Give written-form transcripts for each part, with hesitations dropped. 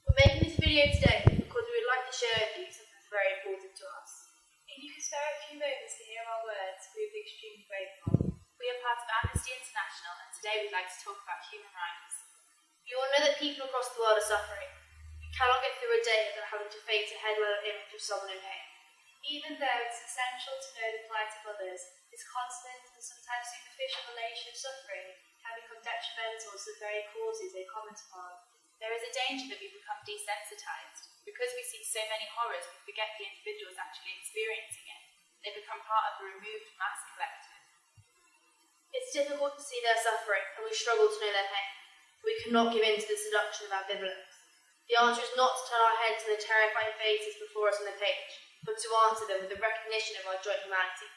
We're making this video today because we would like to share with you something that's very important to us. If you could spare a few moments to hear our words, we would be extremely grateful. We are part of Amnesty International, and today we'd like to talk about human rights. We all know that people across the world are suffering. We cannot get through a day without having to face a headline image of someone in pain. Even though it's essential to know the plight of others, this constant and sometimes superficial relation of suffering can become detrimental to the very causes they comment upon. There is a danger that we become desensitised. Because we see so many horrors, we forget the individuals actually experiencing it. They become part of a removed mass collective. It's difficult to see their suffering, and we struggle to know their pain. We cannot give in to the seduction of ambivalence. The answer is not to turn our heads to the terrifying faces before us on the page, but to answer them with the recognition of our joint humanity.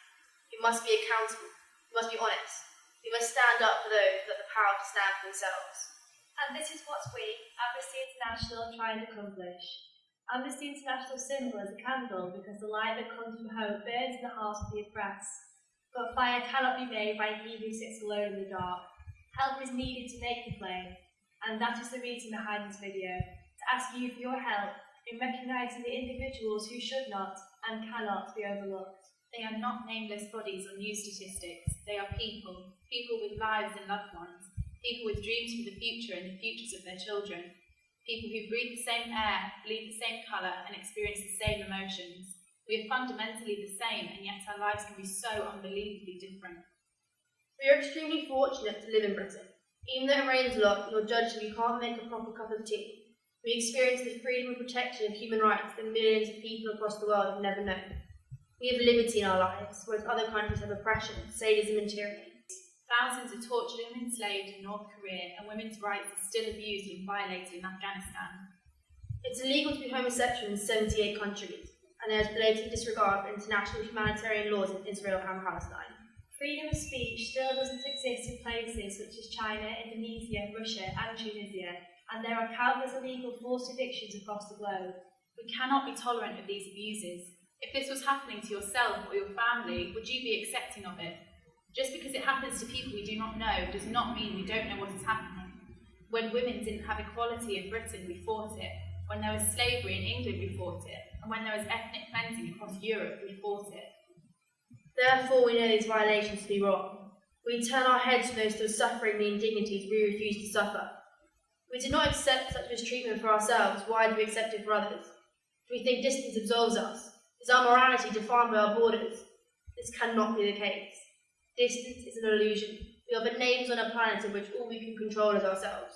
We must be accountable. We must be honest. We must stand up for those who have the power to stand for themselves. And this is what we, Amnesty International, are trying to accomplish. Amnesty International's symbol is a candle because the light that comes from hope burns in the hearts of the oppressed. But fire cannot be made by he who sits alone in the dark. Help is needed to make the flame, and that is the reason behind this video, to ask you for your help in recognising the individuals who should not and cannot be overlooked. They are not nameless bodies or news statistics. They are people, people with lives and loved ones, people with dreams for the future and the futures of their children, people who breathe the same air, bleed the same colour and experience the same emotions. We are fundamentally the same, and yet our lives can be so unbelievably different. We are extremely fortunate to live in Britain. Even though it rains a lot, you're judged if you can't make a proper cup of tea. We experience the freedom and protection of human rights that millions of people across the world have never known. We have liberty in our lives, whereas other countries have oppression, sadism and tyranny. Thousands are tortured and enslaved in North Korea, and women's rights are still abused and violated in Afghanistan. It's illegal to be homosexual in 78 countries, and there is blatant disregard for international humanitarian laws in Israel and Palestine. Freedom of speech still doesn't exist in places such as China, Indonesia, Russia and Tunisia, and there are countless illegal forced evictions across the globe. We cannot be tolerant of these abuses. If this was happening to yourself or your family, would you be accepting of it? Just because it happens to people we do not know does not mean we don't know what is happening. When women didn't have equality in Britain, we fought it. When there was slavery in England, we fought it. And when there was ethnic cleansing across Europe, we fought it. Therefore, we know these violations to be wrong. We turn our heads from those still suffering the indignities we refuse to suffer. We do not accept such mistreatment for ourselves. Why do we accept it for others? Do we think distance absolves us? Is our morality defined by our borders? This cannot be the case. Distance is an illusion. We are but names on a planet in which all we can control is ourselves.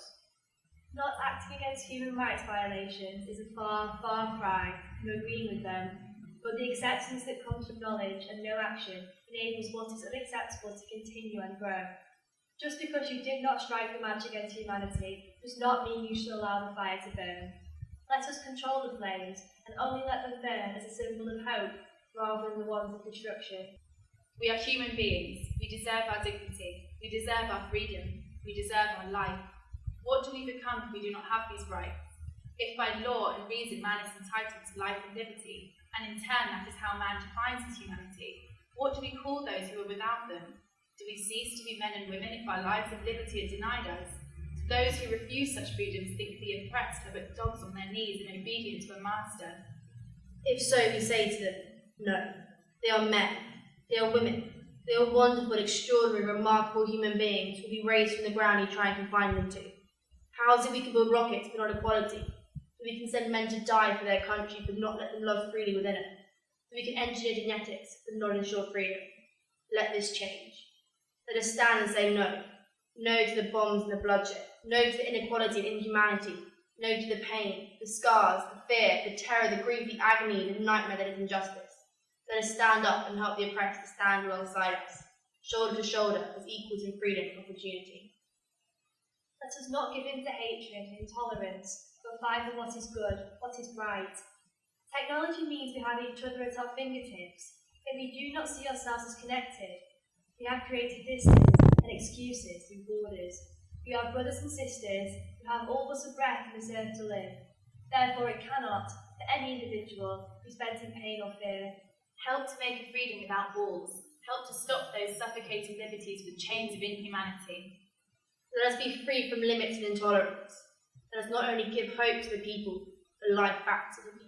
Not acting against human rights violations is a far, far cry from agreeing with them, but the acceptance that comes from knowledge and no action enables what is unacceptable to continue and grow. Just because you did not strike the match against humanity does not mean you should allow the fire to burn. Let us control the flames and only let them burn as a symbol of hope rather than the ones of destruction. We are human beings. We deserve our dignity. We deserve our freedom. We deserve our life. What do we become if we do not have these rights? If by law and reason man is entitled to life and liberty, and in turn that is how man defines his humanity, what do we call those who are without them? Do we cease to be men and women if our lives and liberty are denied us? Do those who refuse such freedoms think the oppressed are but dogs on their knees and obedient to a master? If so, we say to them, no. They are men. They are women. They are wonderful, extraordinary, remarkable human beings who will be raised from the ground you try and confine them to. How is it we can build rockets but not equality? That we can send men to die for their country but not let them love freely within it? That we can engineer genetics but not ensure freedom? Let this change. Let us stand and say no. No to the bombs and the bloodshed. No to the inequality and inhumanity. No to the pain, the scars, the fear, the terror, the grief, the agony, the nightmare that is injustice. Let us stand up and help the oppressed to stand alongside us, shoulder to shoulder, as equals in freedom and opportunity. Let us not give in to hatred and intolerance, but fight for what is good, what is right. Technology means we have each other at our fingertips, yet we do not see ourselves as connected. We have created distance and excuses through borders. We are brothers and sisters who have all but a breath on this earth to live. Therefore it cannot, for any individual, be spent in pain or fear. Help to make a freedom without walls. Help to stop those suffocating liberties with chains of inhumanity. Let us be free from limits and intolerance. Let us not only give hope to the people, but life back to the people.